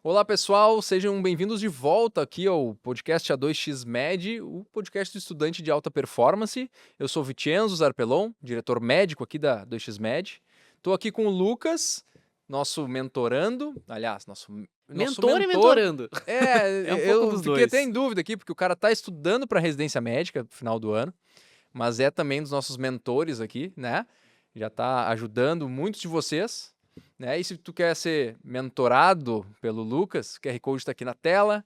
Olá pessoal, sejam bem-vindos de volta aqui ao podcast A2X o podcast do estudante de alta performance. Eu sou Vicenzo Zarpellon, diretor médico aqui da A2X. Estou aqui com o Lucas, nosso mentorando, aliás, nosso Mentor e mentor. mentorando. É um pouco Eu dos fiquei dois. até em dúvida aqui, porque o cara está estudando para residência médica no final do ano, mas é também dos nossos mentores aqui, né? Já está ajudando muitos de vocês, né? E se tu quer ser mentorado pelo Lucas, o QR Code está aqui na tela,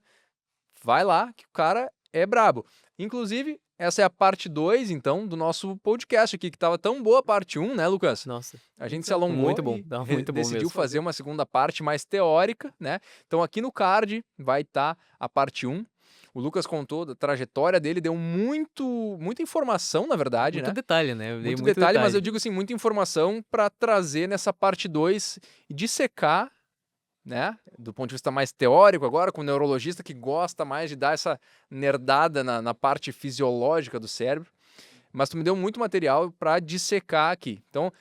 vai lá que o cara é brabo. Inclusive, essa é a parte 2, então, do nosso podcast aqui, que estava tão boa a parte 1, né, Lucas? Nossa, A gente se alongou muito bom, e tava muito bom decidiu mesmo. fazer uma segunda parte mais teórica, né? Então, aqui no card vai estar a parte 1. O Lucas contou da trajetória dele, deu muita informação, na verdade, Muito né? detalhe, né? Eu dei Muito muito detalhe, mas detalhe. eu digo assim, muita informação para trazer nessa parte 2 e dissecar, né, do ponto de vista mais teórico agora, com o neurologista que gosta mais de dar essa nerdada na parte fisiológica do cérebro, mas tu me deu muito material para dissecar aqui. Então,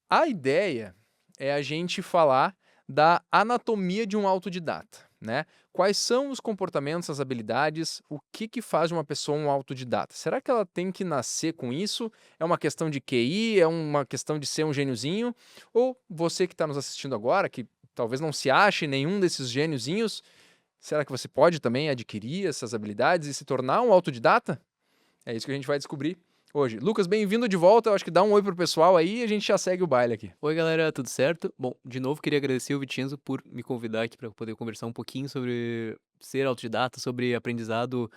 a ideia é a gente falar da anatomia de um autodidata, né? Quais são os comportamentos, as habilidades, o que faz de uma pessoa um autodidata? Será que ela tem que nascer com isso? É uma questão de QI? É uma questão de ser um gêniozinho? Ou você que está nos assistindo agora, que talvez não se ache nenhum desses gêniozinhos, será que você pode também adquirir essas habilidades e se tornar um autodidata? É isso que a gente vai descobrir hoje. Lucas, bem-vindo de volta. Eu acho que dá um oi pro pessoal aí e a gente já segue o baile aqui. Oi, galera, tudo certo? Bom, de novo queria agradecer o Vicenzo por me convidar aqui para poder conversar um pouquinho sobre ser autodidata, sobre aprendizado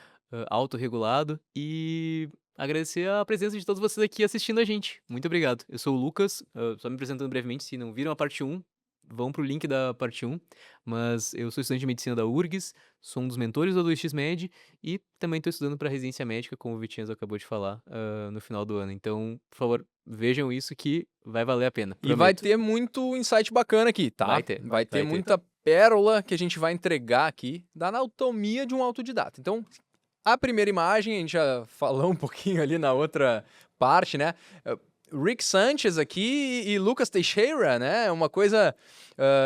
autorregulado e agradecer a presença de todos vocês aqui assistindo a gente. Muito obrigado. Eu sou o Lucas, só me apresentando brevemente, se não viram a parte 1, vão pro link da parte 1, mas eu sou estudante de medicina da URGS, sou um dos mentores do A2X e também estou estudando para residência médica, como o Vicenzo acabou de falar, no final do ano. Então, por favor, vejam isso que vai valer a pena, E vai prometo. ter muito insight bacana aqui, tá? Vai ter, Vai ter vai ter. muita pérola que a gente vai entregar aqui da anatomia de um autodidata. Então, a primeira imagem, a gente já falou um pouquinho ali na outra parte, né? Rick Sanchez aqui e Lucas Teixeira, né? Uma coisa.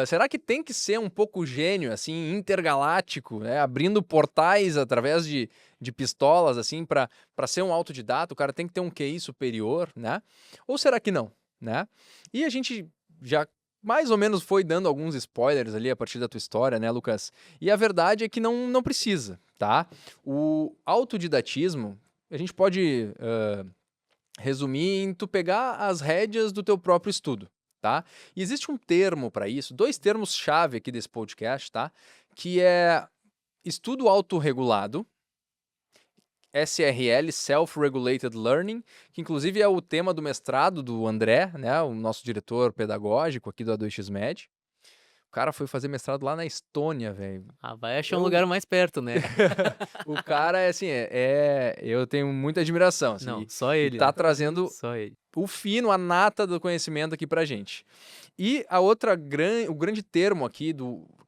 Será que tem que ser um pouco gênio, assim, intergaláctico, né? Abrindo portais através de pistolas, assim, para ser um autodidata? O cara tem que ter um QI superior, né? Ou será que não, né? E a gente já mais ou menos foi dando alguns spoilers ali a partir da tua história, né, Lucas? E a verdade é que não precisa, tá? O autodidatismo, a gente pode resumir em tu pegar as rédeas do teu próprio estudo, tá? E existe um termo para isso, dois termos-chave aqui desse podcast, tá? Que é estudo autorregulado, SRL, Self-Regulated Learning, que inclusive é o tema do mestrado do André, né, o nosso diretor pedagógico aqui do A2X. O cara foi fazer mestrado lá na Estônia, velho. Ah, vai achar um lugar mais perto, né? O cara é assim, eu tenho muita admiração, assim, Não, só e ele, tá né? trazendo Só ele. o fino, a nata do conhecimento aqui pra gente. E o grande termo aqui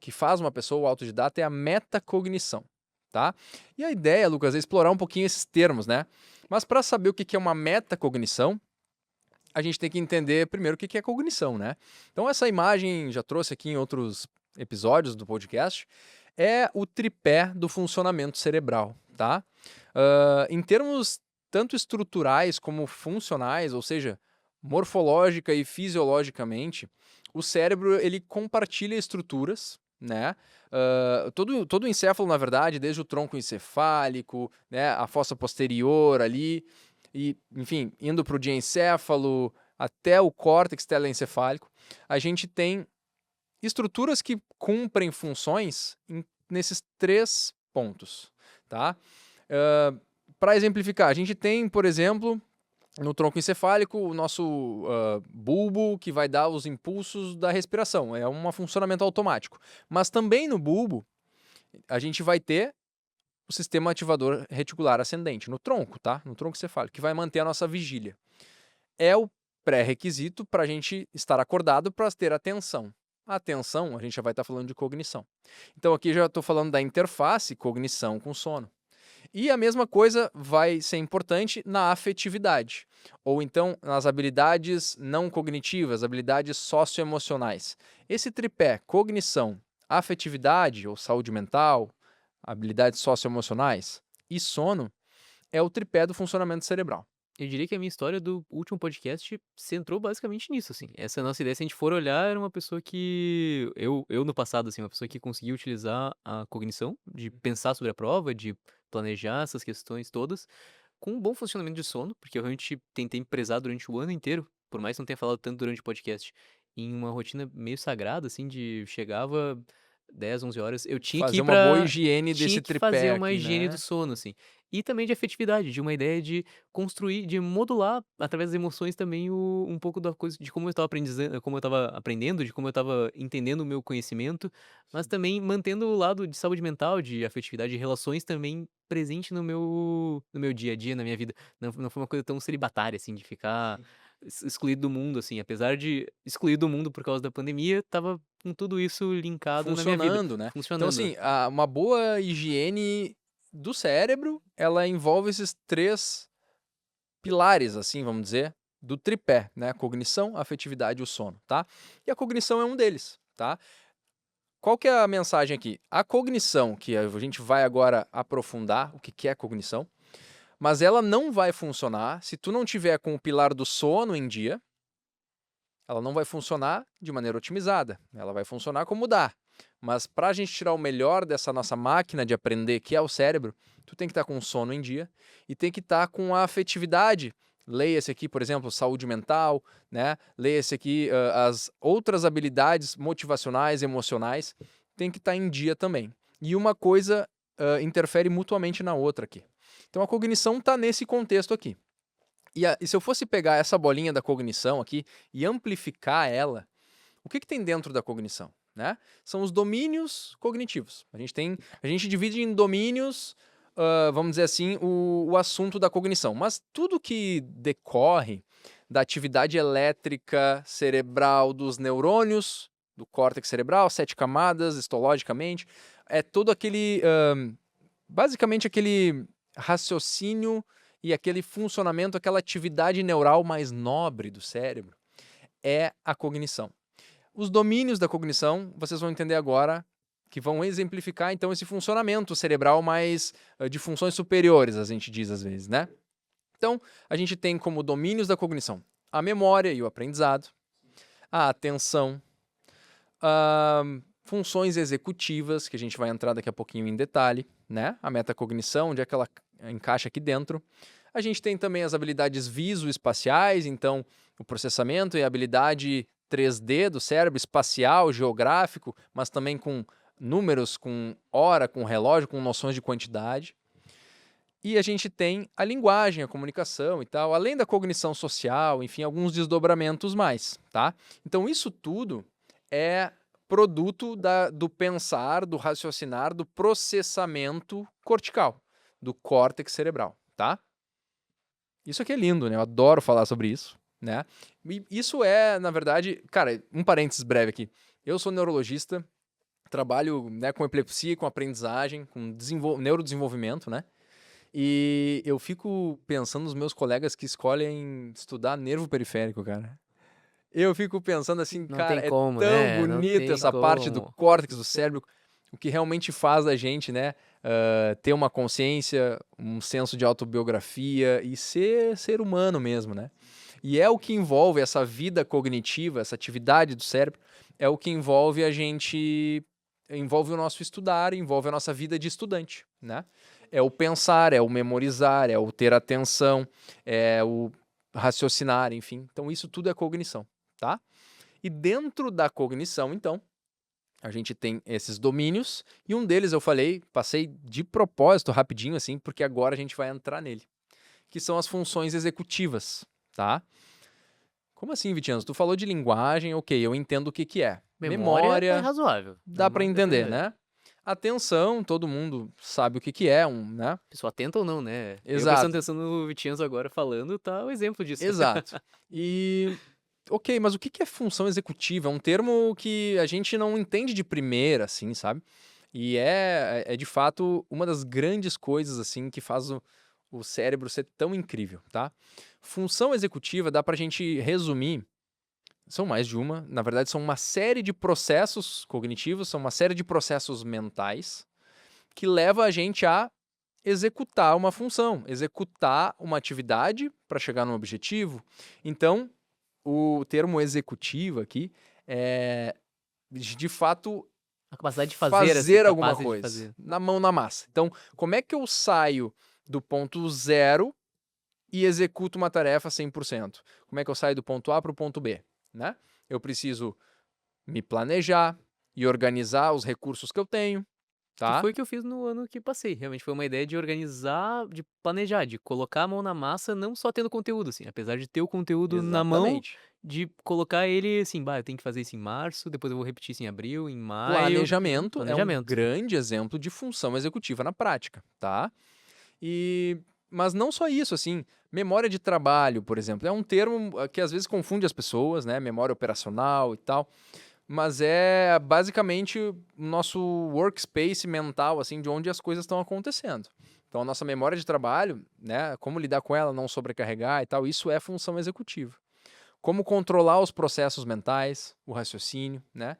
que faz uma pessoa autodidata é a metacognição, tá? E a ideia, Lucas, é explorar um pouquinho esses termos, né? Mas para saber o que é uma metacognição, a gente tem que entender primeiro o que é cognição, né? Então essa imagem, já trouxe aqui em outros episódios do podcast, é o tripé do funcionamento cerebral, tá? Em termos tanto estruturais como funcionais, ou seja, morfológica e fisiologicamente, o cérebro ele compartilha estruturas, né? Todo o encéfalo, na verdade, desde o tronco encefálico, né, a fossa posterior ali, e, enfim, indo para o diencéfalo até o córtex telencefálico, a gente tem estruturas que cumprem funções nesses três pontos, tá? Para exemplificar, a gente tem, por exemplo, no tronco encefálico, o nosso bulbo que vai dar os impulsos da respiração, é um funcionamento automático. Mas também no bulbo, a gente vai ter o sistema ativador reticular ascendente, no tronco, tá? No tronco encefálico, que vai manter a nossa vigília. É o pré-requisito para a gente estar acordado para ter atenção. A atenção, a gente já vai estar falando de cognição. Então aqui já estou falando da interface cognição com sono. E a mesma coisa vai ser importante na afetividade, ou então nas habilidades não cognitivas, habilidades socioemocionais. Esse tripé, cognição, afetividade ou saúde mental, habilidades socioemocionais e sono é o tripé do funcionamento cerebral. Eu diria que a minha história do último podcast centrou basicamente nisso, assim. Essa é a nossa ideia, se a gente for olhar, era uma pessoa que eu no passado, assim, uma pessoa que conseguia utilizar a cognição, de pensar sobre a prova, de planejar essas questões todas, com um bom funcionamento de sono, porque eu realmente tentei me prezar durante o ano inteiro, por mais que não tenha falado tanto durante o podcast, em uma rotina meio sagrada, assim, de chegava 10, 11 horas, eu tinha que Fazer ir uma boa pra higiene tinha desse que fazer tripé uma aqui, higiene do né? sono, assim. E também de afetividade, de uma ideia de construir, de modular através das emoções também um pouco da coisa de como eu estava aprendendo, de como eu estava entendendo o meu conhecimento, mas também mantendo o lado de saúde mental, de afetividade, de relações também presente no meu dia a dia, na minha vida. Não foi uma coisa tão celibatária, assim, de ficar excluído do mundo, assim. Apesar de excluído do mundo por causa da pandemia, estava com tudo isso linkado na minha vida, Funcionando, né? Então, funcionando. assim, uma boa higiene do cérebro, ela envolve esses três pilares, assim, vamos dizer, do tripé, né? A cognição, a afetividade e o sono, tá? E a cognição é um deles, tá? Qual que é a mensagem aqui? A cognição, que a gente vai agora aprofundar o que é cognição, mas ela não vai funcionar se tu não tiver com o pilar do sono em dia, ela não vai funcionar de maneira otimizada, ela vai funcionar como dá. Mas para a gente tirar o melhor dessa nossa máquina de aprender, que é o cérebro, tu tem que estar com o sono em dia e tem que estar com a afetividade. Leia esse aqui, por exemplo, saúde mental, né? Leia esse aqui, as outras habilidades motivacionais, emocionais, tem que estar em dia também. E uma coisa interfere mutuamente na outra aqui. Então a cognição está nesse contexto aqui. E se eu fosse pegar essa bolinha da cognição aqui e amplificar ela, o que tem dentro da cognição? Né? São os domínios cognitivos. A gente divide em domínios, vamos dizer assim, o assunto da cognição. Mas tudo que decorre da atividade elétrica cerebral dos neurônios, do córtex cerebral, 7 camadas, histologicamente, é todo aquele, basicamente aquele raciocínio e aquele funcionamento, aquela atividade neural mais nobre do cérebro, é a cognição. Os domínios da cognição, vocês vão entender agora, que vão exemplificar, então, esse funcionamento cerebral mais de funções superiores, a gente diz às vezes, né? Então, a gente tem como domínios da cognição a memória e o aprendizado, a atenção, funções executivas, que a gente vai entrar daqui a pouquinho em detalhe, né? A metacognição, onde é que ela encaixa aqui dentro. A gente tem também as habilidades visoespaciais, então o processamento e a habilidade 3D do cérebro, espacial, geográfico, mas também com números, com hora, com relógio, com noções de quantidade. E a gente tem a linguagem, a comunicação e tal, além da cognição social, enfim, alguns desdobramentos mais, tá? Então isso tudo é produto do pensar, do raciocinar, do processamento cortical, do córtex cerebral, tá? Isso aqui é lindo, né? Eu adoro falar sobre isso, né? E isso é, na verdade, cara, um parênteses breve aqui. Eu sou neurologista, trabalho, né, com epilepsia, com aprendizagem, com neurodesenvolvimento, né? E eu fico pensando nos meus colegas que escolhem estudar nervo periférico, cara. Eu fico pensando assim, Não cara, tem é como, tão né, não bonita tem essa parte do como. córtex do cérebro, o que realmente faz da gente, né, ter uma consciência, um senso de autobiografia e ser humano mesmo, né? E é o que envolve essa vida cognitiva, essa atividade do cérebro, é o que envolve envolve o nosso estudar, envolve a nossa vida de estudante, né? É o pensar, é o memorizar, é o ter atenção, é o raciocinar, enfim. Então isso tudo é cognição, tá? E dentro da cognição, então, a gente tem esses domínios, e um deles eu falei, passei de propósito rapidinho assim, porque agora a gente vai entrar nele, que são as funções executivas, tá? Como assim, Vitiano? Tu falou de linguagem, ok, eu entendo o que que é. Memória é Memória, razoável, dá para memória dá pra entender, entender. né? Atenção, todo mundo sabe o que que é, né? Pessoa atenta ou não, né. Eu prestando Exato, atenção no Vitinhas agora falando, tá o exemplo disso. exato. E ok, mas o que que é função executiva? É um termo que a gente não entende de primeira, assim, sabe? E é de fato uma das grandes coisas assim que faz o cérebro ser tão incrível, tá? Função executiva dá pra gente resumir São mais de uma. Na verdade, são uma série de processos cognitivos, são uma série de processos mentais que leva a gente a executar uma função, executar uma atividade para chegar num objetivo. Então, o termo executivo aqui é, de fato, A capacidade de fazer, assim, fazer alguma capazes de coisa, fazer. na mão na massa. Então, como é que eu saio do ponto zero e executo uma tarefa 100%? Como é que eu saio do ponto A para o ponto B, né? Eu preciso me planejar e organizar os recursos que eu tenho, Que tá? foi o que eu fiz no ano que passei. Realmente foi uma ideia de organizar, de planejar, de colocar a mão na massa, não só tendo conteúdo, assim, apesar de ter o conteúdo na mão, Exatamente. de colocar ele assim, bah, eu tenho que fazer isso em março, depois eu vou repetir isso em abril, em maio. Planejamento é um Planejamento. grande exemplo de função executiva na prática, tá? E mas não só isso, assim, memória de trabalho, por exemplo, é um termo que às vezes confunde as pessoas, né? Memória operacional e tal, mas é basicamente o nosso workspace mental, assim, de onde as coisas estão acontecendo. Então, a nossa memória de trabalho, né? Como lidar com ela, não sobrecarregar e tal, isso é função executiva. Como controlar os processos mentais, o raciocínio, né?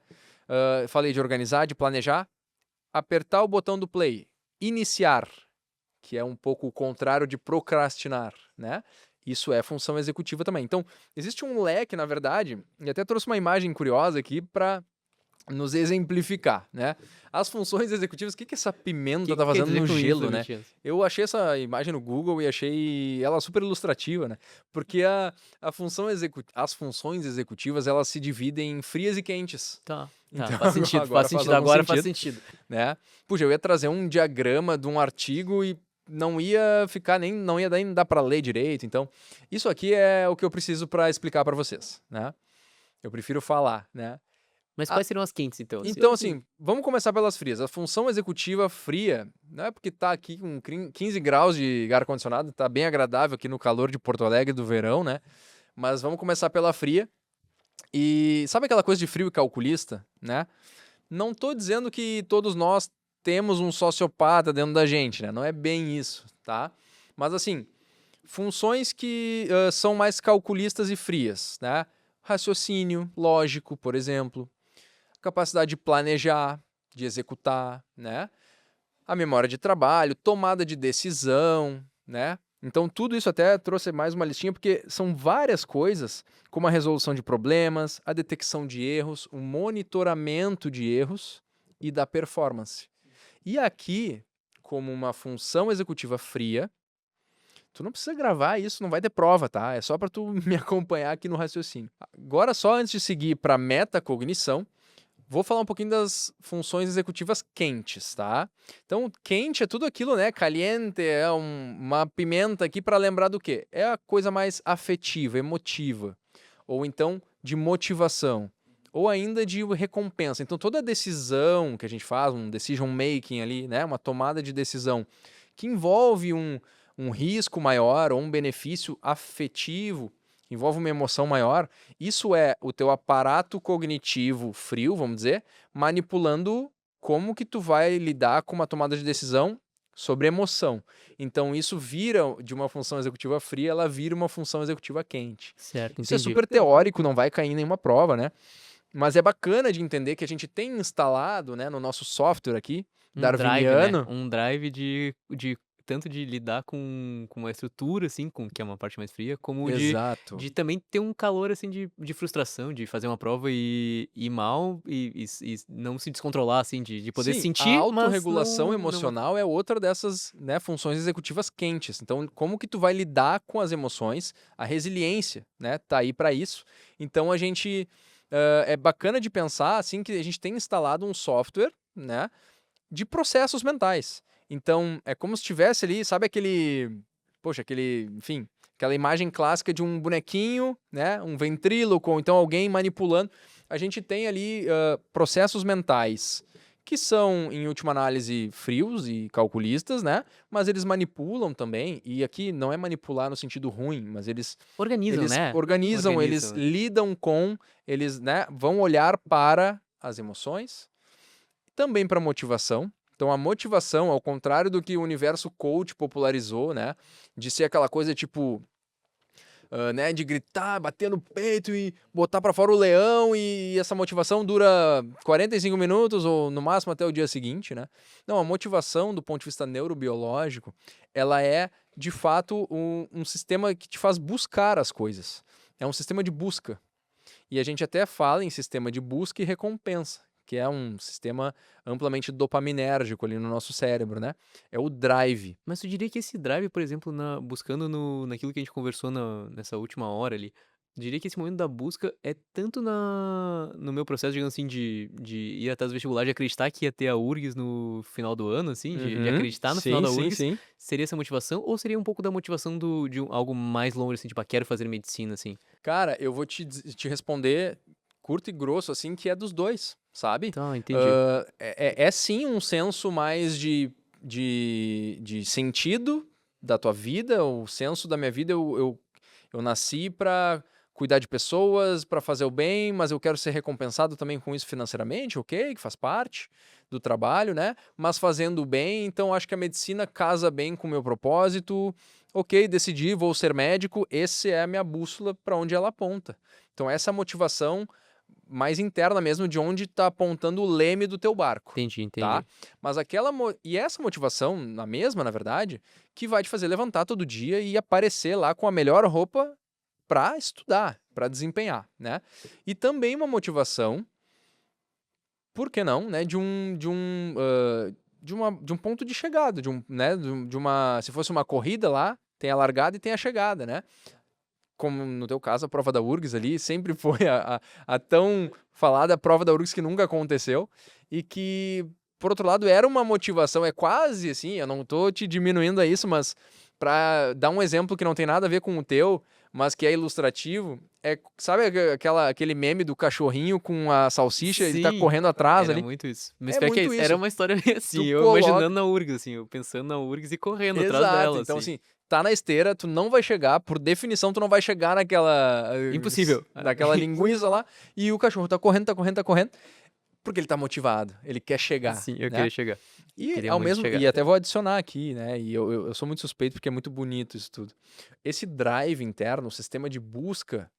Falei de organizar, de planejar, apertar o botão do play, iniciar, que é um pouco o contrário de procrastinar, né? Isso é função executiva também. Então, existe um leque, na verdade, e até trouxe uma imagem curiosa aqui para nos exemplificar, né? As funções executivas, o que essa O pimenta que tá que quer fazendo dizer no com isso, gelo, né? Vitinhas? Eu achei essa imagem no Google e achei ela super ilustrativa, né? Porque as funções executivas, elas se dividem em frias e quentes. Tá, tá, Então, faz sentido, agora faz faz sentido, algum agora faz sentido, sentido. né? Puxa, eu ia trazer um diagrama de um artigo e não ia ficar nem não ia nem dar para ler direito. Então, isso aqui é o que eu preciso para explicar para vocês, né? Eu prefiro falar, né? Mas A- quais seriam as quentes, então? Se então, eu assim, vamos começar pelas frias. A função executiva fria, não é porque tá aqui com 15 graus de ar-condicionado, tá bem agradável aqui no calor de Porto Alegre do verão, né? Mas vamos começar pela fria. E sabe aquela coisa de frio e calculista, né? Não tô dizendo que todos nós temos um sociopata dentro da gente, né? Não é bem isso, tá? Mas assim, funções que são mais calculistas e frias, né? Raciocínio lógico, por exemplo, capacidade de planejar, de executar, né? A memória de trabalho, tomada de decisão, né? Então, tudo isso até trouxe mais uma listinha, porque são várias coisas, como a resolução de problemas, a detecção de erros, o monitoramento de erros e da performance. E aqui, como uma função executiva fria, tu não precisa gravar isso, não vai ter prova, tá? É só para tu me acompanhar aqui no raciocínio. Agora, só antes de seguir para metacognição, vou falar um pouquinho das funções executivas quentes, tá? Então, quente é tudo aquilo, né? Caliente é uma pimenta aqui para lembrar do quê? É a coisa mais afetiva, emotiva, ou então de motivação, ou ainda de recompensa. Então, toda decisão que a gente faz, um decision making ali, né? Uma tomada de decisão que envolve um risco maior ou um benefício afetivo, envolve uma emoção maior, isso é o teu aparato cognitivo frio, vamos dizer, manipulando como que tu vai lidar com uma tomada de decisão sobre emoção. Então isso vira de uma função executiva fria, ela vira uma função executiva quente. certo, Isso é entendi. super teórico, não vai cair em nenhuma prova, né? Mas é bacana de entender que a gente tem instalado, né, no nosso software aqui, Um drive, né, darwiniano. um drive de tanto de lidar com uma estrutura, assim, com que é uma parte mais fria, como Exato. de também ter um calor, assim, de frustração, de fazer uma prova e ir mal e não se descontrolar, assim, de poder Sim, a sentir, mas autorregulação não emocional é outra dessas, né, funções executivas quentes. Então, como que tu vai lidar com as emoções? A resiliência, né, tá aí para isso. Então, a gente é bacana de pensar assim que a gente tem instalado um software, né, de processos mentais. Então, é como se tivesse ali, sabe enfim, aquela imagem clássica de um bonequinho, né, um ventríloco, ou então alguém manipulando. A gente tem ali processos mentais que são, em última análise, frios e calculistas, né? Mas eles manipulam também, e aqui não é manipular no sentido ruim, mas organizam, eles né, organizam, eles organizam. lidam com, eles, né, vão olhar para as emoções, também para motivação. Então a motivação, ao contrário do que o universo coach popularizou, né, de ser aquela coisa tipo né, de gritar, bater no peito e botar pra fora o leão, e essa motivação dura 45 minutos ou no máximo até o dia seguinte, né? Não, a motivação do ponto de vista neurobiológico, ela é de fato um sistema que te faz buscar as coisas. É um sistema de busca. E a gente até fala em sistema de busca e recompensa, que é um sistema amplamente dopaminérgico ali no nosso cérebro, né? É o drive. Mas tu diria que esse drive, por exemplo, buscando naquilo que a gente conversou nessa última hora ali, diria que esse momento da busca é tanto no meu processo, digamos assim, de ir atrás do vestibular, de acreditar que ia ter a URGS no final do ano, assim, de Uhum. acreditar no final Sim, da sim, URGS, sim. seria essa motivação? Ou seria um pouco da motivação algo mais longe, assim, tipo, quero fazer medicina, assim? Cara, eu vou te responder curto e grosso, assim, que é dos dois, sabe? Tá, entendi. É sim um senso mais de sentido da tua vida, o senso da minha vida, eu nasci pra cuidar de pessoas, pra fazer o bem, mas eu quero ser recompensado também com isso financeiramente, ok, que faz parte do trabalho, né? Mas fazendo o bem, então acho que a medicina casa bem com o meu propósito. Ok, decidi, vou ser médico, essa é a minha bússola para onde ela aponta. Então essa é a motivação mais interna mesmo de onde está apontando o leme do teu barco, Entendi, tá? entendi. Mas e essa motivação, na mesma, na verdade, que vai te fazer levantar todo dia e aparecer lá com a melhor roupa para estudar, para desempenhar, né? E também uma motivação, por que não, né, de um ponto de chegada, né, de uma, se fosse uma corrida lá, tem a largada e tem a chegada, né? Como no teu caso, a prova da URGS ali sempre foi a tão falada prova da URGS que nunca aconteceu e que, por outro lado, era uma motivação, é quase assim, eu não tô te diminuindo a isso, mas para dar um exemplo que não tem nada a ver com o teu, mas que é ilustrativo, sabe aquele meme do cachorrinho com a salsicha, ele tá Sim, correndo atrás era ali? muito isso. Mas É pior que é muito isso, era isso. uma história meio assim, Tu eu coloca. imaginando na URGS, assim, eu pensando na URGS e correndo atrás Exato. dela, Então, assim. assim, tá na esteira, tu não vai chegar, por definição, tu não vai chegar Impossível. naquela linguiça lá, e o cachorro tá correndo, tá correndo, tá correndo, porque ele tá motivado, ele quer chegar, Sim, eu né? queria chegar. E Queria ao muito mesmo, chegar. e até vou adicionar aqui, né? E eu sou muito suspeito porque é muito bonito isso tudo. Esse drive interno, o sistema de busca,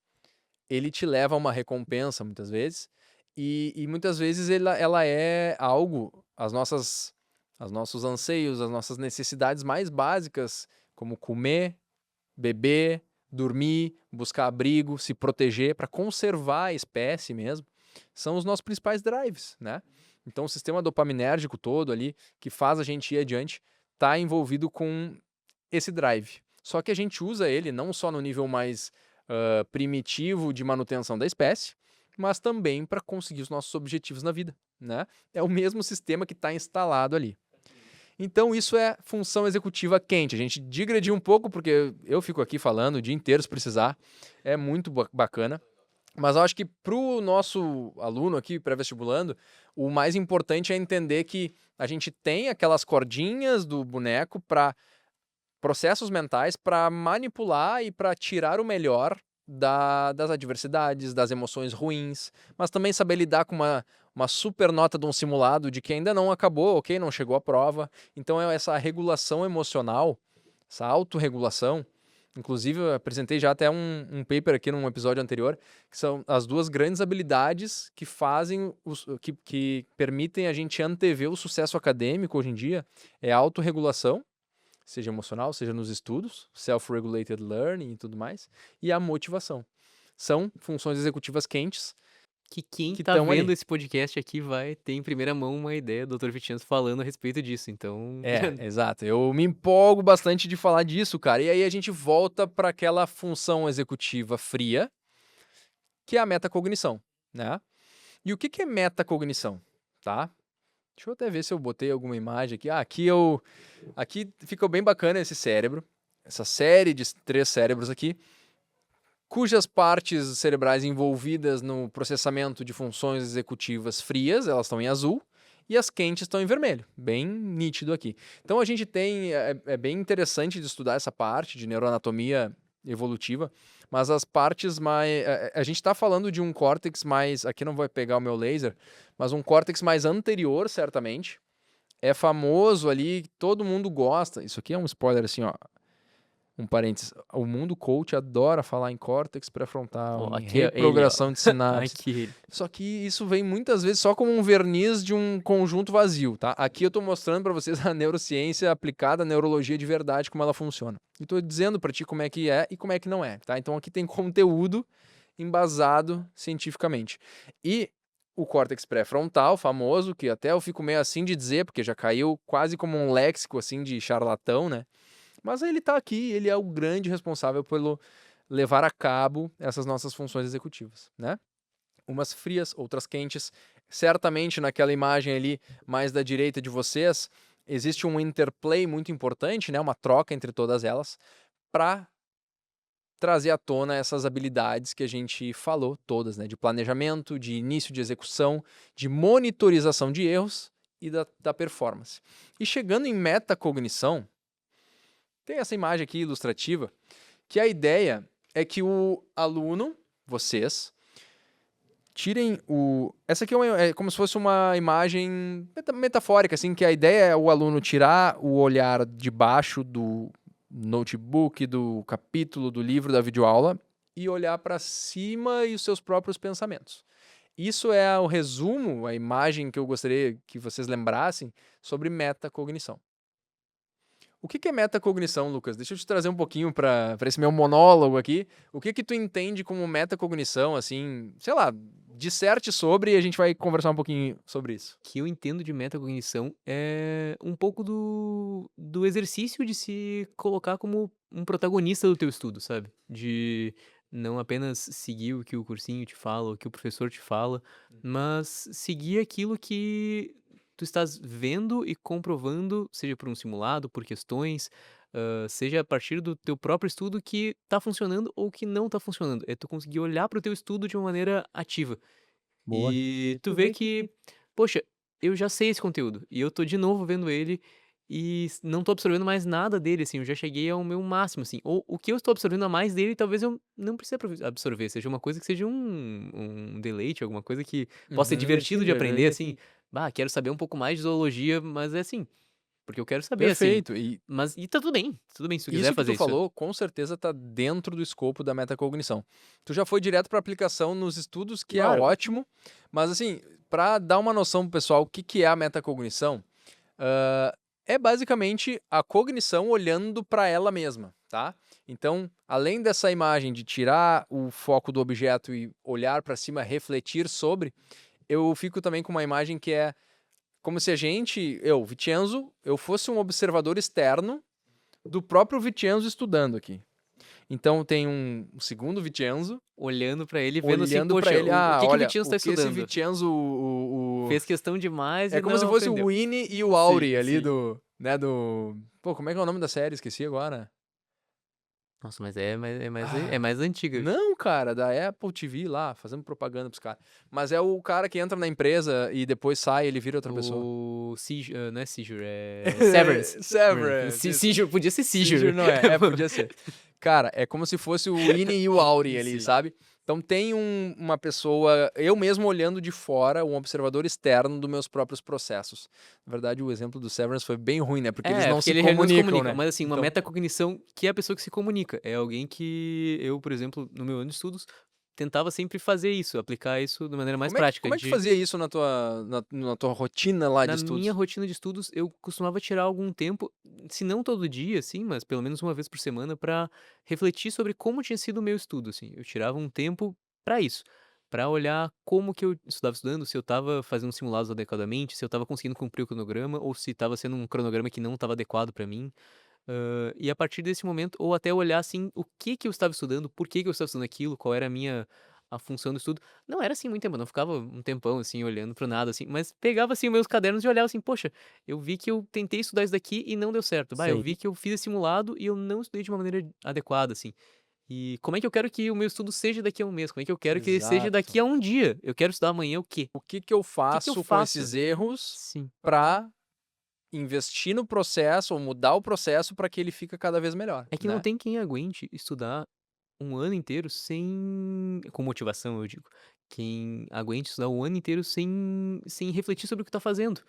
ele te leva a uma recompensa muitas vezes, e muitas vezes ela é algo, os nossos anseios, as nossas necessidades mais básicas, como comer, beber, dormir, buscar abrigo, se proteger, para conservar a espécie mesmo, são os nossos principais drives, né? Então o sistema dopaminérgico todo ali, que faz a gente ir adiante, está envolvido com esse drive. Só que a gente usa ele não só no nível mais primitivo de manutenção da espécie, mas também para conseguir os nossos objetivos na vida, né? É o mesmo sistema que está instalado ali. Então isso é função executiva quente. A gente digrediu um pouco porque eu fico aqui falando o dia inteiro se precisar. É muito bacana. Mas eu acho que para o nosso aluno aqui, pré-vestibulando, o mais importante é entender que a gente tem aquelas cordinhas do boneco para processos mentais para manipular e para tirar o melhor das adversidades, das emoções ruins, mas também saber lidar com uma super nota de um simulado de que ainda não acabou, ok? Não chegou à prova. Então é essa regulação emocional, essa autorregulação. Inclusive, eu apresentei já até um paper aqui num episódio anterior, que são as duas grandes habilidades que fazem, que permitem a gente antever o sucesso acadêmico hoje em dia, é a autorregulação, seja emocional, seja nos estudos, self-regulated learning e tudo mais, e a motivação. São funções executivas quentes Que quem que tá estão vendo ali. esse podcast aqui vai ter em primeira mão uma ideia do Dr. Vitinho falando a respeito disso, então Exato. Eu me empolgo bastante de falar disso, cara. E aí a gente volta para aquela função executiva fria, que é a metacognição, né? E o que é metacognição, tá? Deixa eu até ver se eu botei alguma imagem aqui. Aqui ficou bem bacana esse cérebro, essa série de 3 cérebros aqui, cujas partes cerebrais envolvidas no processamento de funções executivas frias, elas estão em azul, e as quentes estão em vermelho, bem nítido aqui. Então a gente tem, é bem interessante de estudar essa parte de neuroanatomia evolutiva, mas as partes mais, a gente está falando de um córtex mais, aqui não vai pegar o meu laser, mas um córtex mais anterior, certamente, é famoso ali, todo mundo gosta, isso aqui é um spoiler assim, ó, Um parênteses, o mundo coach adora falar em córtex pré-frontal, Ó, em aqui é ele, ó. reprogramação de sinapses. Aqui ele. Só que isso vem muitas vezes só como um verniz de um conjunto vazio, tá? Aqui eu tô mostrando para vocês a neurociência aplicada à neurologia de verdade, como ela funciona. E tô dizendo para ti como é que é e como é que não é, tá? Então aqui tem conteúdo embasado cientificamente. E o córtex pré-frontal, famoso, que até eu fico meio assim de dizer, porque já caiu quase como um léxico assim de charlatão, né? Mas ele tá aqui, ele é o grande responsável pelo levar a cabo essas nossas funções executivas, né? Umas frias, outras quentes. Certamente naquela imagem ali mais da direita de vocês, existe um interplay muito importante, né? Uma troca entre todas elas, para trazer à tona essas habilidades que a gente falou todas, né? De planejamento, de início de execução, de monitorização de erros e da performance. E chegando em metacognição, tem essa imagem aqui ilustrativa, que a ideia é que o aluno, vocês, tirem o... Essa aqui é como se fosse uma imagem metafórica, assim, que a ideia é o aluno tirar o olhar de baixo do notebook, do capítulo, do livro, da videoaula e olhar para cima e os seus próprios pensamentos. Isso é o resumo, a imagem que eu gostaria que vocês lembrassem sobre metacognição. O que é metacognição, Lucas? Deixa eu te trazer um pouquinho para esse meu monólogo aqui. O que tu entende como metacognição, assim, sei lá, disserte sobre e a gente vai conversar um pouquinho sobre isso. Que eu entendo de metacognição é um pouco do exercício de se colocar como um protagonista do teu estudo, sabe? De não apenas seguir o que o cursinho te fala, o que o professor te fala, mas seguir aquilo que tu estás vendo e comprovando, seja por um simulado, por questões, seja a partir do teu próprio estudo que tá funcionando ou que não tá funcionando. É tu conseguir olhar para o teu estudo de uma maneira ativa. Boa. E tu vê que, poxa, eu já sei esse conteúdo e eu tô de novo vendo ele e não tô absorvendo mais nada dele, assim, eu já cheguei ao meu máximo, assim. Ou o que eu estou absorvendo a mais dele, talvez eu não precise absorver, seja uma coisa que seja um deleite, alguma coisa que possa ser divertido de aprender, assim. Bah, quero saber um pouco mais de zoologia, mas é assim, porque eu quero saber, assim. Perfeito. E Mas e tudo bem se tu quiser isso que tu fazer isso. falou, com certeza está dentro do escopo da metacognição. Tu já foi direto para aplicação nos estudos, que é Claro. ótimo, mas assim, para dar uma noção pro pessoal o que é a metacognição, é basicamente a cognição olhando para ela mesma, tá? Então, além dessa imagem de tirar o foco do objeto e olhar para cima, refletir sobre, eu fico também com uma imagem que é como se a gente, eu, Vicenzo, eu fosse um observador externo do próprio Vicenzo estudando aqui. Então tem um segundo Vicenzo Olhando pra ele e vendo assim, olhando para poxa, ele, o que que o olha, Vitinho o está que esse estudando? Vicenzo, Fez questão demais é e como se não fosse o aprendeu. Winnie e o Auri Sim, ali sim. do, né, do, pô, como é que é o nome da série? Esqueci agora. Nossa, mas é Ah, mais antiga. não, cara, da Apple TV lá, fazendo propaganda pros caras. Mas é o cara que entra na empresa e depois sai, ele vira outra pessoa. O Seizure, não é Seizure, é Severance. Severance, isso. Seizure, podia ser Seizure Seizure. não é, podia ser. Cara, é como se fosse o Winnie e o Auri ali, Sim. sabe? Então tem uma pessoa, eu mesmo olhando de fora, um observador externo dos meus próprios processos. Na verdade, o exemplo do Severance foi bem ruim, né? Porque eles É, não porque se ele não se comunicam, comunica, né? mas assim, uma Então, metacognição que é a pessoa que se comunica. É alguém que eu, por exemplo, no meu ano de estudos, tentava sempre fazer isso, aplicar isso de maneira mais prática, como é que tu de fazia isso na tua rotina lá de na minha estudos? rotina de estudos, eu costumava tirar algum tempo, se não todo dia, assim, mas pelo menos uma vez por semana, pra refletir sobre como tinha sido o meu estudo, assim. Eu tirava um tempo pra isso, pra olhar como que eu estava estudando, se eu estava fazendo simulados adequadamente, se eu estava conseguindo cumprir o cronograma ou se estava sendo um cronograma que não estava adequado pra mim. E a partir desse momento, ou até olhar assim, o que que eu estava estudando, por que que eu estava estudando aquilo, qual era a função do estudo. Não era assim muito tempo, não ficava um tempão assim olhando para nada assim, mas pegava assim os meus cadernos e olhava assim, poxa, eu vi que eu tentei estudar isso daqui e não deu certo. Bah, eu Sim. vi que eu fiz esse simulado e eu não estudei de uma maneira adequada assim. E como é que eu quero que o meu estudo seja daqui a um mês? Como é que eu quero que ele seja Exato. daqui a um dia? Eu quero estudar amanhã o quê? O que que eu O que que eu faço com faço? esses erros Sim. para investir no processo ou mudar o processo para que ele fique cada vez melhor, É que não né? tem quem aguente estudar um ano inteiro com motivação, eu digo. Quem aguente estudar o ano inteiro sem refletir sobre o que tá fazendo.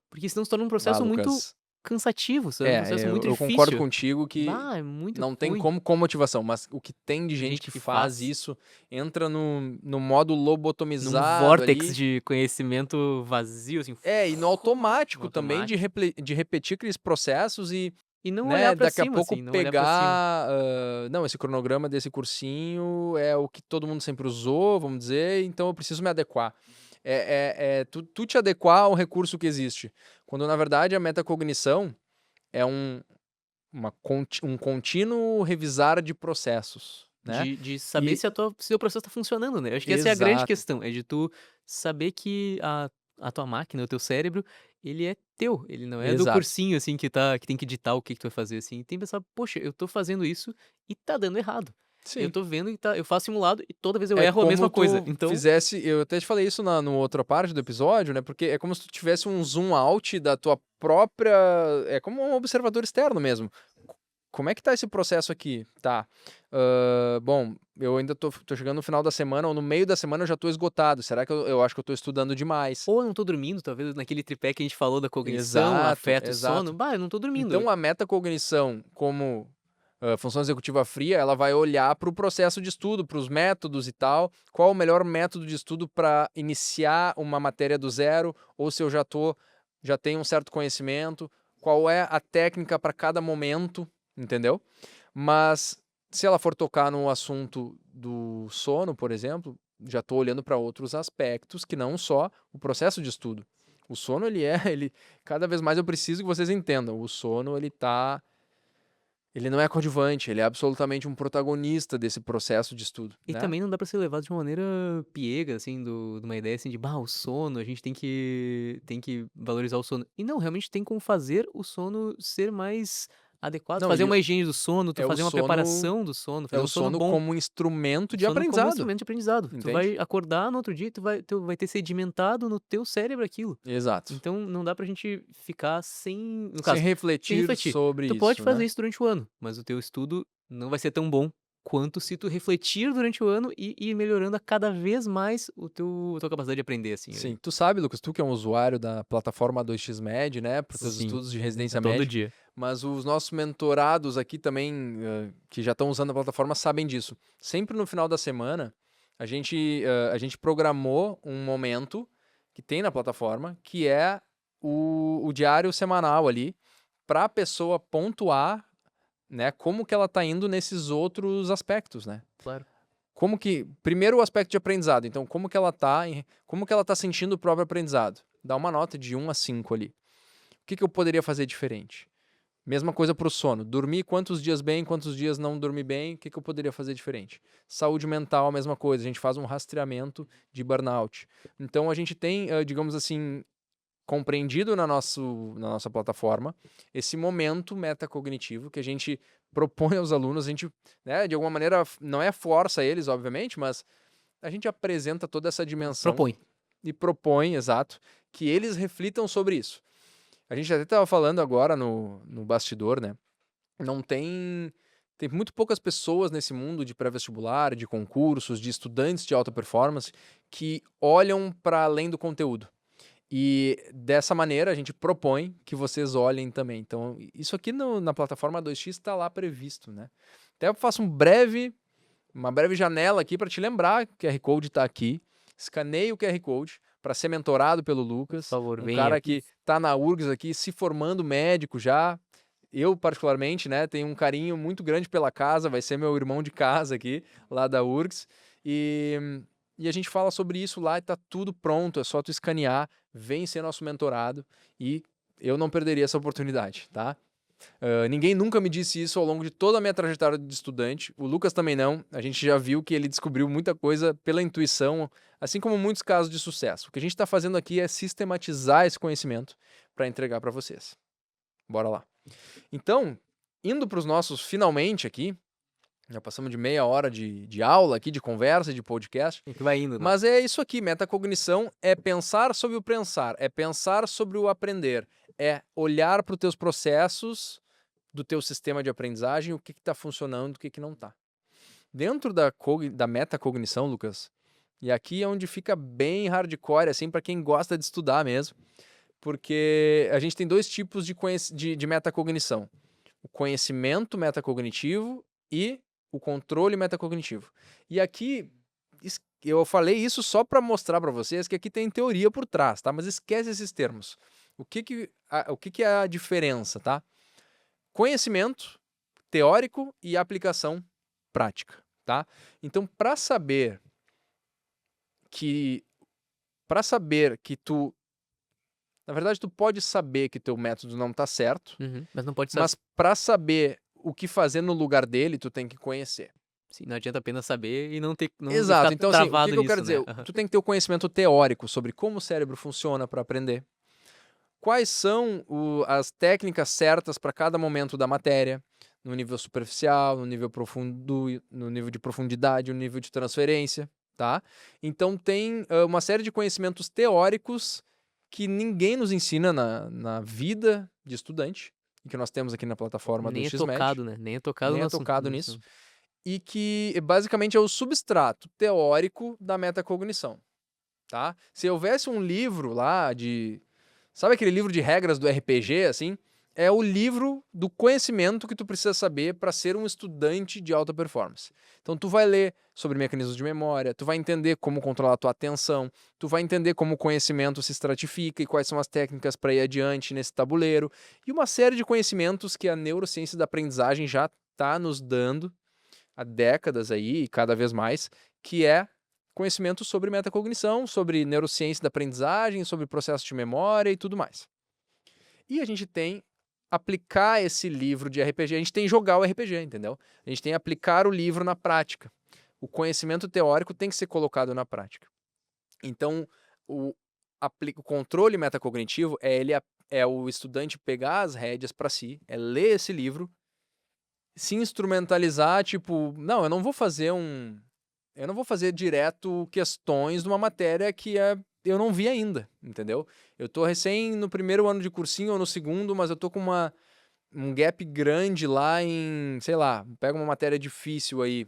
Porque senão se torna um Bah, processo muito Lucas. cansativo, sabe? É um processo muito eu concordo difícil. contigo que É muito não tem ruim. como com motivação, mas o que tem de gente Gente que que faz faz. isso, entra no modo Num lobotomizado vórtex ali. de conhecimento vazio, assim, E no no automático também de, automático. de repetir aqueles processos e, E não olhar né, pra daqui a cima, pouco assim, não olhar pra cima. pegar. Não, esse cronograma desse cursinho é o que todo mundo sempre usou, vamos dizer, então eu preciso me adequar. Tu te adequar ao recurso que existe. Quando na verdade a metacognição é um contínuo revisar de processos, né? De saber E se se o processo tá funcionando, né. Eu acho que essa é a grande exato, questão, é de tu saber que a tua máquina, o teu cérebro, ele é teu, ele não é do exato. cursinho, assim, que tem que ditar o que que tu vai fazer, assim. Tem que pensar: "Poxa, eu tô fazendo isso e tá dando errado. Eu Sim. tô vendo e eu faço simulado e toda vez eu É erro a mesma como coisa". tu Então fizesse, eu até te falei isso no outra parte do episódio, né? Porque é como se tu tivesse um zoom out da tua própria, é como um observador externo mesmo. Como é que tá esse processo aqui? Tá. Bom, eu ainda tô chegando no final da semana ou no meio da semana eu já tô esgotado. Será que eu acho que eu tô estudando demais? ou eu não tô dormindo, talvez naquele tripé que a gente falou da cognição, Exato, afeto e sono. exato. Bah, eu não tô dormindo. Então a metacognição, como função executiva fria, ela vai olhar para o processo de estudo, para os métodos e tal. Qual o melhor método de estudo para iniciar uma matéria do zero, ou se eu já tenho um certo conhecimento, qual é a técnica para cada momento, entendeu? Mas se ela for tocar no assunto do sono, por exemplo, já estou olhando para outros aspectos que não só o processo de estudo. O sono, ele cada vez mais eu preciso que vocês entendam. O sono, ele não é coadjuvante, ele é absolutamente um protagonista desse processo de estudo, E né? também não dá pra ser levado de uma maneira piega, assim, de uma ideia assim de, bah, o sono, a gente tem que valorizar o sono. E não, realmente tem como fazer o sono ser mais adequado, Não, fazer e uma higiene do sono, tu é o fazer uma sono, preparação do sono, é fazer o um sono sono bom. como um instrumento O de sono como aprendizado, instrumento de aprendizado. Tu entende? vai acordar no outro dia e tu vai ter sedimentado no teu cérebro aquilo. Exato. Então não dá pra gente ficar sem, no Sem caso, sem refletir refletir. sobre Tu pode isso, né? fazer isso durante o ano, mas o teu estudo não vai ser tão bom quanto se tu refletir durante o ano e ir melhorando a cada vez mais a tua capacidade de aprender, assim. Sim, tu sabe, Lucas, tu que é um usuário da plataforma 2xMed, né, para os teus Sim, estudos de residência todo médica, dia. mas os nossos mentorados aqui também, que já estão usando a plataforma, sabem disso. Sempre no final da semana, a gente programou um momento que tem na plataforma, que é o diário semanal ali, para a pessoa pontuar, né, como que ela tá indo nesses outros aspectos, né? Claro. Como que, primeiro o aspecto de aprendizado, então como que ela tá sentindo o próprio aprendizado? Dá uma nota de 1 a 5 ali. O que eu poderia fazer diferente? Mesma coisa para o sono. Dormir quantos dias bem, quantos dias não dormir bem, o que eu poderia fazer diferente? Saúde mental, a mesma coisa. A gente faz um rastreamento de burnout. Então a gente tem, digamos assim, compreendido na nossa plataforma esse momento metacognitivo que a gente propõe aos alunos, a gente, né, de alguma maneira, não é força eles, obviamente, mas a gente apresenta toda essa dimensão Propõe. e propõe, exato, que eles reflitam sobre isso. A gente até estava falando agora no bastidor, né? Não tem muito poucas pessoas nesse mundo de pré-vestibular, de concursos, de estudantes de alta performance que olham para além do conteúdo. E dessa maneira a gente propõe que vocês olhem também. Então, isso aqui na plataforma 2x está lá previsto, né? Até eu faço uma breve janela aqui para te lembrar que o QR Code está aqui. Escaneie o QR Code para ser mentorado pelo Por Lucas, favor, um venha. cara que está na URGS aqui, se formando médico já. Eu, particularmente, né, tenho um carinho muito grande pela casa, vai ser meu irmão de casa aqui, lá da URGS. E a gente fala sobre isso lá e tá tudo pronto, é só tu escanear, vem ser nosso mentorado e eu não perderia essa oportunidade, tá? Ninguém nunca me disse isso ao longo de toda a minha trajetória de estudante. O Lucas também não. A gente já viu que ele descobriu muita coisa pela intuição, assim como muitos casos de sucesso. O que a gente está fazendo aqui é sistematizar esse conhecimento para entregar para vocês. Bora lá. Então, indo para os nossos finalmente aqui, já passamos de meia hora de aula aqui, de conversa, de podcast. E que vai indo, né. Mas é isso aqui, metacognição é pensar sobre o pensar, é pensar sobre o aprender, é olhar para os teus processos do teu sistema de aprendizagem, o que está funcionando, o que não está. Dentro da metacognição, Lucas, e aqui é onde fica bem hardcore, assim, para quem gosta de estudar mesmo, porque a gente tem dois tipos de metacognição. O conhecimento metacognitivo e o controle metacognitivo. E aqui, eu falei isso só para mostrar para vocês que aqui tem teoria por trás, tá? Mas esquece esses termos. O que é a diferença, tá? Conhecimento teórico e aplicação prática, tá? Então, para saber que tu, na verdade, tu pode saber que teu método não tá certo, Mas não pode saber. mas para saber o que fazer no lugar dele, tu tem que conhecer. Sim, não adianta apenas saber e não Exato. ficar Então, assim, o travado que eu nisso, quero dizer? né? Tu tem que ter o conhecimento teórico sobre como o cérebro funciona para aprender. Quais são as técnicas certas para cada momento da matéria, no nível superficial, no nível profundo, no nível de profundidade, no nível de transferência, tá? Então tem uma série de conhecimentos teóricos que ninguém nos ensina na vida de estudante, e que nós temos aqui na plataforma do Nem é XMED. tocado, né? Nem é tocado Nem é no assunto. tocado nisso. E que basicamente é o substrato teórico da metacognição, tá? Se houvesse um livro lá de... Sabe aquele livro de regras do RPG, assim? É o livro do conhecimento que tu precisa saber para ser um estudante de alta performance. Então tu vai ler sobre mecanismos de memória, tu vai entender como controlar a tua atenção, tu vai entender como o conhecimento se estratifica e quais são as técnicas para ir adiante nesse tabuleiro, e uma série de conhecimentos que a neurociência da aprendizagem já está nos dando há décadas aí, e cada vez mais, que é conhecimento sobre metacognição, sobre neurociência da aprendizagem, sobre processo de memória e tudo mais. E a gente tem aplicar esse livro de RPG, a gente tem jogar o RPG, entendeu? A gente tem aplicar o livro na prática. O conhecimento teórico tem que ser colocado na prática. Então, o controle metacognitivo é o estudante pegar as rédeas para si, é ler esse livro, se instrumentalizar, tipo, não, eu não vou fazer direto questões de uma matéria que eu não vi ainda, entendeu? Eu tô recém no primeiro ano de cursinho ou no segundo, mas eu tô com um gap grande lá em, sei lá, pega uma matéria difícil aí.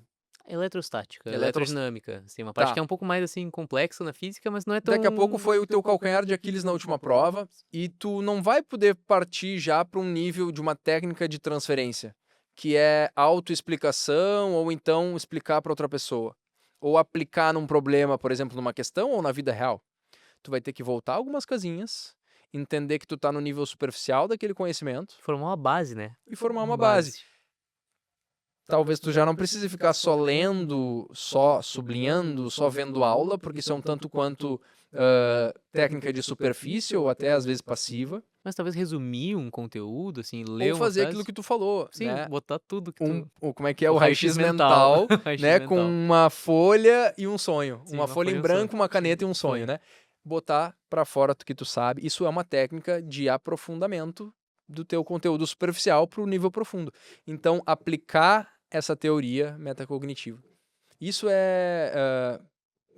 Eletrostática, Eletros- eletrodinâmica, assim, uma parte Tá. que é um pouco mais, assim, complexa na física, mas não é tão... Daqui a pouco foi o teu calcanhar de Aquiles na última prova e tu não vai poder partir já para um nível de uma técnica de transferência, que é autoexplicação ou então explicar para outra pessoa, ou aplicar num problema, por exemplo, numa questão ou na vida real. Tu vai ter que voltar algumas casinhas, entender que tu tá no nível superficial daquele conhecimento Formar uma base, né? e formar uma base. Talvez tu já não precise ficar só lendo, só sublinhando, só vendo aula, porque isso é um tanto quanto técnica de superfície ou até às vezes passiva. Mas talvez resumir um conteúdo, assim, ler Ou uma fazer frase. aquilo que tu falou, Sim, né? botar tudo que tu... Como é que é? O O raio-x raio-x mental, mental. Raio-x né? mental. Com uma folha e um sonho. Sim, uma uma folha folha e em um branco, sonho. uma caneta e um Sonho. sonho, né? Botar pra fora o que tu sabe. Isso é uma técnica de aprofundamento do teu conteúdo superficial pro nível profundo. Então, aplicar essa teoria metacognitiva. Isso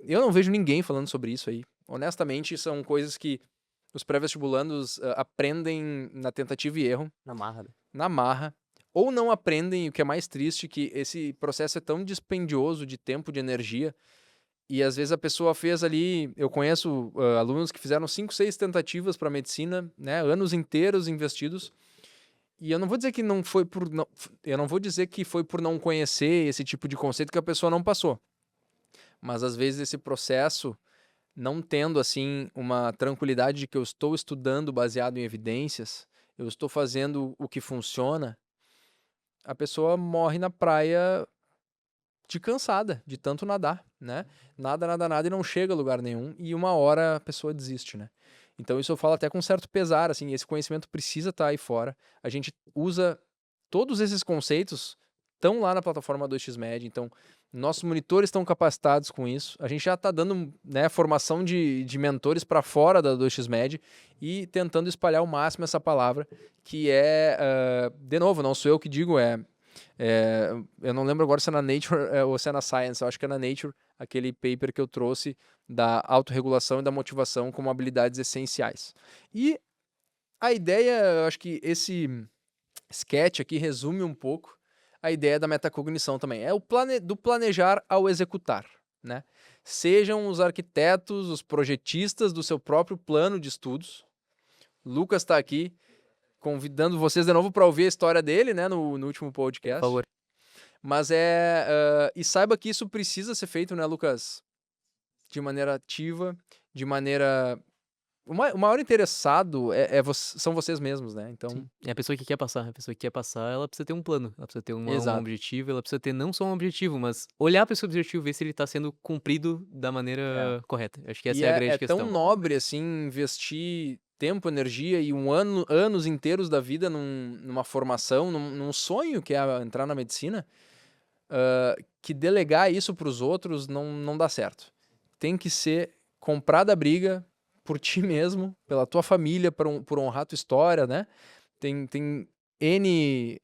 eu não vejo ninguém falando sobre isso aí. Honestamente, são coisas que os pré-vestibulandos aprendem na tentativa e erro, Na marra. na marra, ou não aprendem, o que é mais triste, que esse processo é tão dispendioso de tempo, de energia, e às vezes a pessoa fez ali, eu conheço alunos que fizeram 5, 6 tentativas para medicina, né, anos inteiros investidos, e eu não vou dizer que não foi por não, eu não vou dizer que foi por não conhecer esse tipo de conceito que a pessoa não passou. Mas às vezes esse processo, não tendo assim uma tranquilidade de que eu estou estudando baseado em evidências, eu estou fazendo o que funciona, a pessoa morre na praia de cansada, de tanto nadar, né? Nada e não chega a lugar nenhum, e uma hora a pessoa desiste, né? Então isso eu falo até com certo pesar, assim, esse conhecimento precisa estar aí fora. A gente usa todos esses conceitos, estão lá na plataforma 2xmed, então nossos monitores estão capacitados com isso. A gente já está dando, né, formação de mentores para fora da 2xmed e tentando espalhar ao máximo essa palavra, que de novo, não sou eu que digo, eu não lembro agora se é na Nature ou se é na Science, eu acho que é na Nature, aquele paper que eu trouxe da autorregulação e da motivação como habilidades essenciais. E a ideia, eu acho que esse sketch aqui resume um pouco a ideia da metacognição também. É do planejar ao executar, né? Sejam os arquitetos, os projetistas do seu próprio plano de estudos, Lucas tá aqui convidando vocês de novo para ouvir a história dele, né, no último Por podcast. favor. Mas e saiba que isso precisa ser feito, né, Lucas? De maneira ativa, de maneira... O maior interessado são vocês mesmos, né? Então, Sim. É a pessoa que quer passar. A pessoa que quer passar, ela precisa ter um plano. Ela precisa ter um exato. objetivo. Ela precisa ter não só um objetivo, mas olhar para esse objetivo, ver se ele tá sendo cumprido da É. maneira correta. Acho que essa E é a grande é tão questão. nobre, assim, investir tempo, energia e anos inteiros da vida numa formação, num sonho que é entrar na medicina, que delegar isso para os outros não dá certo. Tem que ser comprada a briga por ti mesmo, pela tua família, por honrar tua história, né? Tem N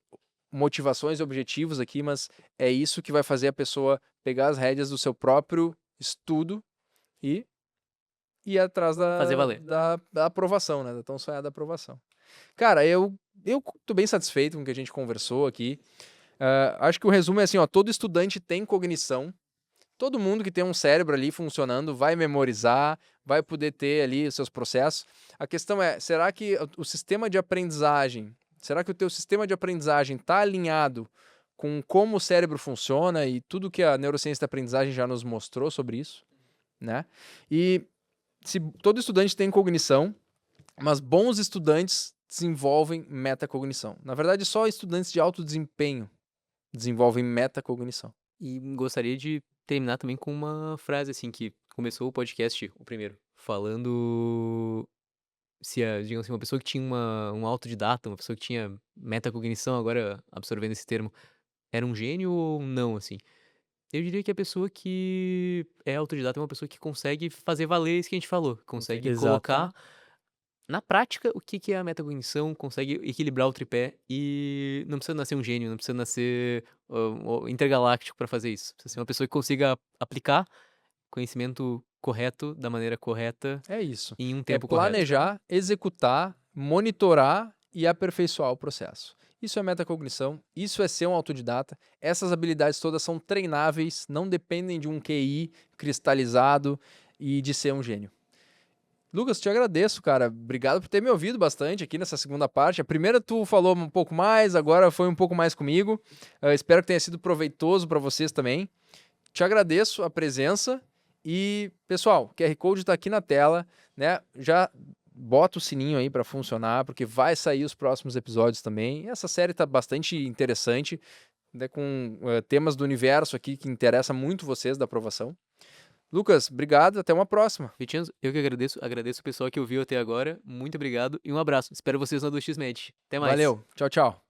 motivações e objetivos aqui, mas é isso que vai fazer a pessoa pegar as rédeas do seu próprio estudo e ir atrás Fazer valer. da aprovação, né? Da tão sonhada aprovação. Cara, eu tô bem satisfeito com o que a gente conversou aqui. Acho que o resumo é assim, ó, todo estudante tem cognição. Todo mundo que tem um cérebro ali funcionando vai memorizar, vai poder ter ali os seus processos. A questão é, será que o sistema de aprendizagem, será que o teu sistema de aprendizagem está alinhado com como o cérebro funciona e tudo que a neurociência da aprendizagem já nos mostrou sobre isso, né? E se todo estudante tem cognição, mas bons estudantes desenvolvem metacognição. Na verdade, só estudantes de alto desempenho desenvolvem metacognição. E gostaria de terminar também com uma frase, assim, que começou o podcast, o primeiro, falando se, digamos assim, uma pessoa que tinha um autodidata, uma pessoa que tinha metacognição, agora absorvendo esse termo, era um gênio ou não, assim? Eu diria que a pessoa que é autodidata é uma pessoa que consegue fazer valer isso que a gente falou, consegue colocar Exatamente. na prática o que é a metacognição, consegue equilibrar o tripé e não precisa nascer um gênio, não precisa nascer intergaláctico para fazer isso. Precisa ser uma pessoa que consiga aplicar conhecimento correto da maneira correta É isso. em um É tempo correto. planejar, executar, monitorar e aperfeiçoar o processo. Isso é metacognição, isso é ser um autodidata. Essas habilidades todas são treináveis, não dependem de um QI cristalizado e de ser um gênio. Lucas, te agradeço, cara. Obrigado por ter me ouvido bastante aqui nessa segunda parte. A primeira tu falou um pouco mais, agora foi um pouco mais comigo. Espero que tenha sido proveitoso para vocês também. Te agradeço a presença e, pessoal, o QR Code está aqui na tela, né? Já bota o sininho aí para funcionar, porque vai sair os próximos episódios também. Essa série está bastante interessante, né, com temas do universo aqui que interessa muito vocês da aprovação. Lucas, obrigado, até uma próxima. Vitinho, eu que agradeço o pessoal que ouviu até agora, muito obrigado e um abraço. Espero vocês na 2xMed. Até mais. Valeu, tchau, tchau.